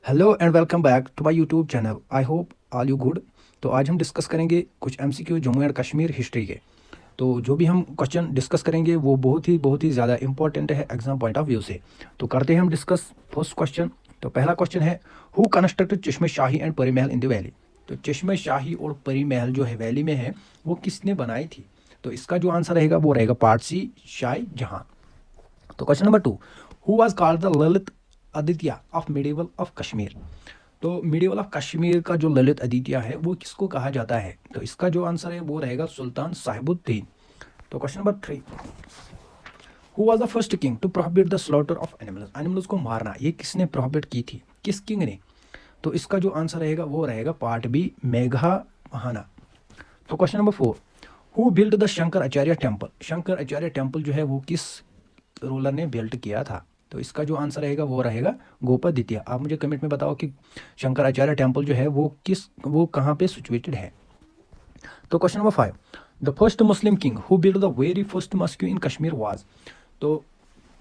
Hello and welcome back to my YouTube channel. I hope all you good. तो आज हम discuss करेंगे कुछ MCQ Jammu and Kashmir history के। तो जो भी हम क्वेश्चन डिस्कस करेंगे वो बहुत ही ज़्यादा इंपॉर्टेंट है एग्जाम पॉइंट ऑफ व्यू से। तो करते हैं हम डिस्कस फर्स्ट क्वेश्चन। तो पहला क्वेश्चन है, हु कंस्ट्रक्टेड चश्मे शाही एंड परी महल इन द वैली। तो चश्मे शाही और परी महल जो है वैली में है वो किसने बनाई थी। तो इसका जो आंसर रहेगा वो रहेगा पार्ट सी, शाहजहां। तो question number 2, who was called the Lalit Aditya of medieval of Kashmir. तो मिडिवल ऑफ कश्मीर का जो ललित आदित्य है वो किसको कहा जाता है। तो इसका जो आंसर है वो रहेगा सुल्तान साहिबुद्दीन। तो question number 3, who was the first king to prohibit the slaughter of animals. Animals को मारना ये किसने प्रोहिबिट की थी, किस किंग ने। तो इसका जो आंसर रहेगा वो रहेगा पार्ट बी, मेघा महाना। तो question number 4, who built the Shankar Acharya temple. Shankar Acharya temple जो है वो किस रूलर ने बिल्ट किया था। तो इसका जो आंसर रहेगा वो रहेगा गोपादित्य। आप मुझे कमेंट में बताओ कि शंकराचार्य टेम्पल जो है वो कहाँ पे सिचुएटेड है। तो question number 5, the first Muslim king who build the very first mosque in Kashmir was. तो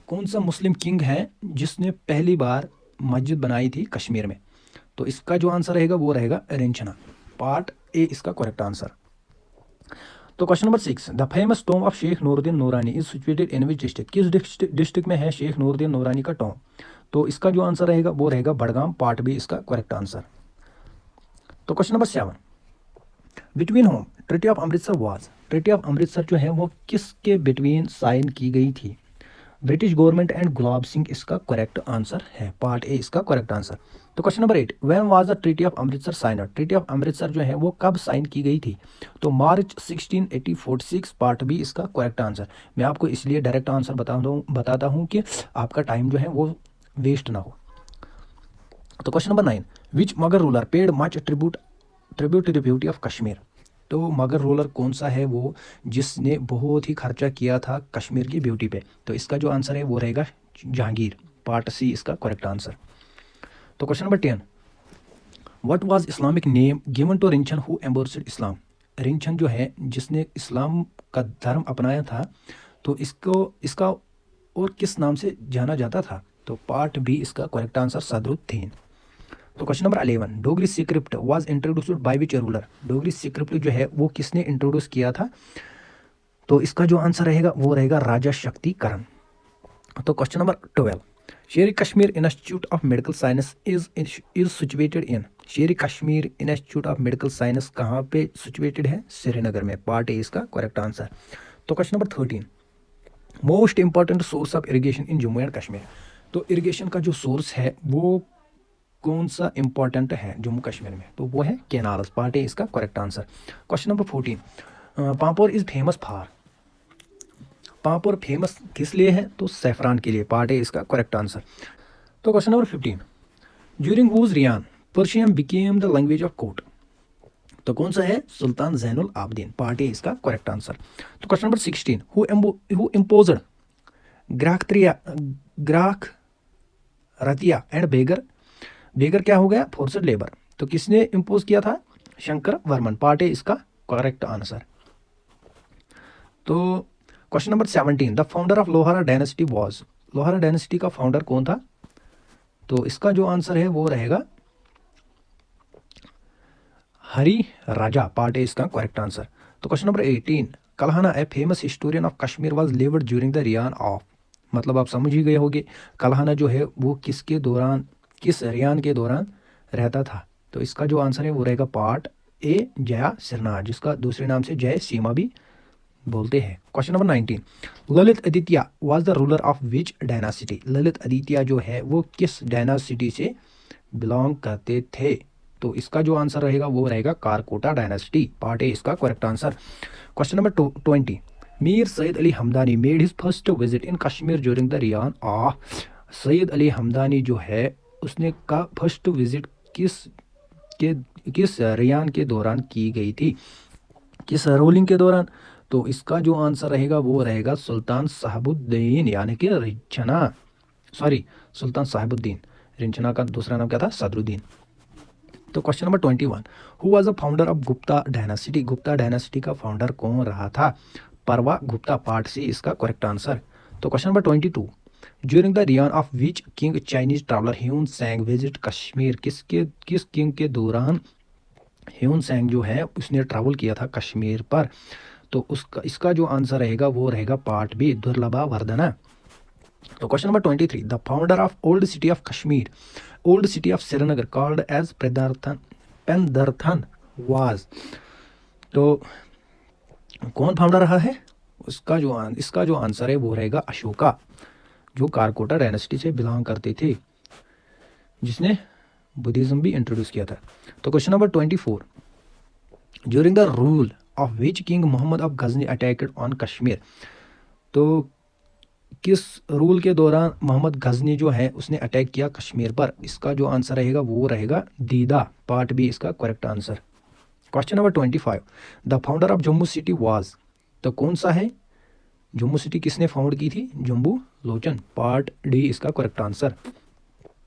कौन सा मुस्लिम किंग है जिसने पहली बार मस्जिद बनाई थी कश्मीर में। तो इसका जो आंसर रहेगा वो रहेगा रेंचना। पार्ट ए इसका करेक्ट आंसर। तो question number 6, the famous tomb of Sheikh Nuruddin Noorani is situated in which district. किस डिस्ट्रिक्ट में है शेख नूरुद्दीन नूरानी का टॉम। तो इसका जो आंसर रहेगा वो रहेगा बड़गाम। पार्ट बी इसका करेक्ट आंसर। तो question number 7, between home treaty of Amritsar was. Treaty of Amritsar जो है वो किसके बिटवीन साइन की गई थी। British government and Gulab Singh इसका करेक्ट आंसर है। पार्ट ए इसका करेक्ट आंसर। तो question number 8, when was the treaty of Amritsar sign. Treaty of Amritsar जो है वो कब साइन की गई थी। तो मार्च 1646। पार्ट बी इसका करेक्ट आंसर। मैं आपको इसलिए डायरेक्ट आंसर बताता हूँ कि आपका टाइम जो है वो वेस्ट ना हो। तो क्वेश्चन नंबर 9, विच मगर ruler paid much tribute to the beauty of Kashmir. तो मगर रूलर कौन सा है वो जिसने बहुत ही खर्चा किया था कश्मीर की ब्यूटी पे। तो इसका जो आंसर है वो रहेगा जहांगीर। पार्ट सी इसका करेक्ट आंसर। तो question number 10, what was Islamic name given to Rinchan who embraced Islam. Rinchan जो है जिसने इस्लाम का धर्म अपनाया था तो इसका और किस नाम से जाना जाता था। तो पार्ट बी इसका करेक्ट आंसर सदरुद्दीन। तो question number 11, Dogri script was introduced by which ruler. Dogri script जो है वो किसने इंट्रोड्यूस किया था। तो इसका जो आंसर रहेगा वो रहेगा राजा शक्तिकरण। तो question number 12, Sher Kashmir institute of medical science is situated in. Sher Kashmir institute of medical science कहाँ पे सिचुएटेड है, श्रीनगर में। पार्ट ए इसका करेक्ट आंसर। तो question number 13, most important source of irrigation in Jammu and Kashmir. तो इरिगेशन का जो सोर्स है वो कौन सा इंपॉर्टेंट है जम्मू कश्मीर में। तो वो है केनाल्स। पार्ट ए इसका correct answer. Question number 14, Pampore is famous for. Pampore famous किस लिए है। तो सैफरान के लिए। पार्ट ए इसका करेक्ट आंसर। तो question number 15, during whose reign Persian became the language of court. तो कौन सा है, सुल्तान जैनुल आबदीन। पार्ट ए इसका करेक्ट आंसर। तो क्वेश्चन नंबर 16, हु इम्पोज्ड ग्राख रतिया एंड बेगर। बेगर क्या हो गया, फोर्सड लेबर। तो किसने इम्पोज किया था, शंकर वर्मन। पार्ट ए इसका करेक्ट आंसर। तो question number 17, the founder of Lohara dynasty was. Lohara dynasty का फाउंडर कौन था। तो इसका जो आंसर है वो रहेगा हरि राजा। पार्ट ए इसका करेक्ट आंसर। तो question number 18, Kalhana a famous historian of Kashmir was lived during the reign of. मतलब आप समझ ही गए होंगे कल्हाना जो है वो किसके दौरान, किस रियान के दौरान रहता था। तो इसका जो आंसर है वो रहेगा पार्ट ए जया सिरनार, जिसका दूसरे नाम से जय सीमा भी बोलते हैं। Question number 19, Lalit Aditya was the ruler of which dynasty. Lalit Aditya जो है वो किस डायनासिटी से बिलोंग करते थे। तो इसका जो आंसर रहेगा वो रहेगा कारकोटा डायनासिटी। पार्ट ए इसका correct answer. Question number 20, Mir Syed Ali Hamdani made his first visit in Kashmir during the reign of. Syed Ali Hamdani जो है उसने का फर्स्ट विजिट किस रियान के दौरान की गई थी, किस रूलिंग के दौरान। तो इसका जो आंसर रहेगा वो रहेगा सुल्तान साहिबुद्दीन, यानी कि रिंचना, सॉरी सुल्तान साहिबुद्दीन। रिंचना का दूसरा नाम क्या था, सदरुद्दीन। तो question number 21, who was the founder of Gupta dynasty. Gupta dynasty का फाउंडर कौन रहा था, परवा गुप्ता। पार्ट सी इसका करेक्ट आंसर। तो question number 22, during the rayon of which king Chinese traveller Hyun सैंग visit Kashmir, किस किंग के दौरान ह्यून सैंग जो है उसने ट्रैवल किया था कश्मीर पर। तो उसका इसका जो आंसर रहेगा वो रहेगा पार्ट बी, दुर्लभा वर्धना। तो question number 23, the founder of old city of Kashmir, old city of Srinagar called as Pandrethan was. तो कौन फाउंडर रहा है, इसका जो आंसर है वो रहेगा अशोका, जो कारकोटा डायनेस्टी से बिलोंग करते थे, जिसने बुद्धिज्म भी इंट्रोड्यूस किया था। तो question number 24, during the rule of which king Mohammad of Ghazni attacked on Kashmir. तो किस रूल के दौरान मोहम्मद गजनी जो है उसने अटैक किया कश्मीर पर, इसका जो आंसर रहेगा वो रहेगा दीदा, पार्ट बी इसका correct answer. Question number 25, the founder of Jammu city was. तो कौन सा है, जम्मू सिटी किसने फाउंड की थी, जम्बू लोचन, पार्ट डी इसका correct answer.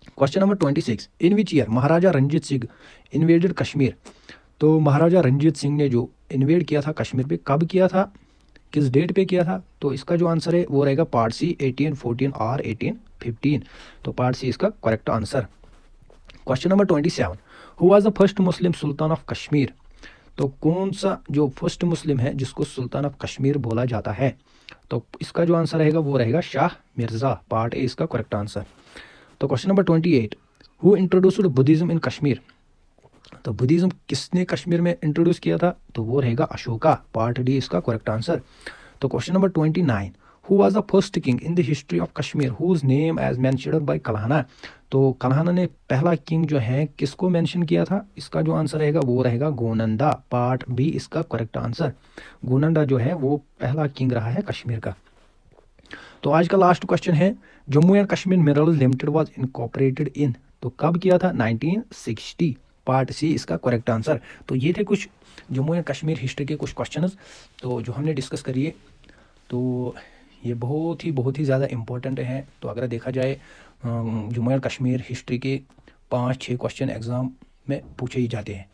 Question number 26, in which year Maharaja Ranjit Singh invaded Kashmir. तो महाराजा रंजीत सिंह ने जो इन्वेड किया था कश्मीर पे, कब किया था, किस डेट पे किया था। तो इसका जो आंसर है वो रहेगा पार्ट सी 1814 और 1815। तो पार्ट सी इसका correct answer. Question number 27, who was the first Muslim Sultan of Kashmir. तो कौन सा जो फर्स्ट मुस्लिम है जिसको सुल्तान ऑफ कश्मीर बोला जाता है। तो इसका जो आंसर रहेगा वो रहेगा शाह मिर्जा, पार्ट ए इसका करेक्ट आंसर। तो question number 28, who introduced Buddhism इन कश्मीर। तो बुद्धिज्म किसने कश्मीर में इंट्रोड्यूस किया था, तो वो रहेगा अशोका, पार्ट डी इसका करेक्ट आंसर। तो question number 29, who was the first king in the history of Kashmir whose name as mentioned by Kalhana. तो कल्हाना ने पहला किंग जो है किसको मेंशन किया था, इसका जो आंसर रहेगा वो रहेगा गोनंदा, पार्ट बी इसका करेक्ट आंसर। गोनंदा जो है वो पहला किंग रहा है कश्मीर का। तो आज का लास्ट क्वेश्चन है, Jammu and Kashmir minerals limited was incorporated in. तो कब किया था, 1960, पार्ट सी इसका करेक्ट आंसर। तो ये थे कुछ जम्मू एंड कश्मीर हिस्ट्री के कुछ क्वेश्चंस तो जो हमने डिस्कस करिए। तो ये बहुत ही ज़्यादा इम्पोर्टेंट हैं। तो अगर देखा जाए जम्मू एंड कश्मीर हिस्ट्री के 5-6 क्वेश्चन एग्ज़ाम में पूछे ही जाते हैं।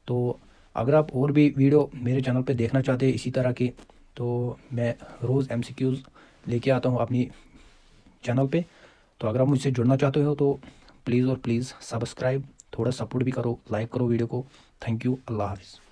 तो अगर आप और भी वीडियो मेरे चैनल पे देखना चाहते हैं इसी तरह के, तो मैं रोज़ MCQs लेके आता हूँ अपनी चैनल पे। तो अगर आप मुझसे जुड़ना चाहते हो तो प्लीज़ सब्सक्राइब, थोड़ा सपोर्ट भी करो, लाइक करो वीडियो को। थैंक यू, अल्लाह हाफिज़।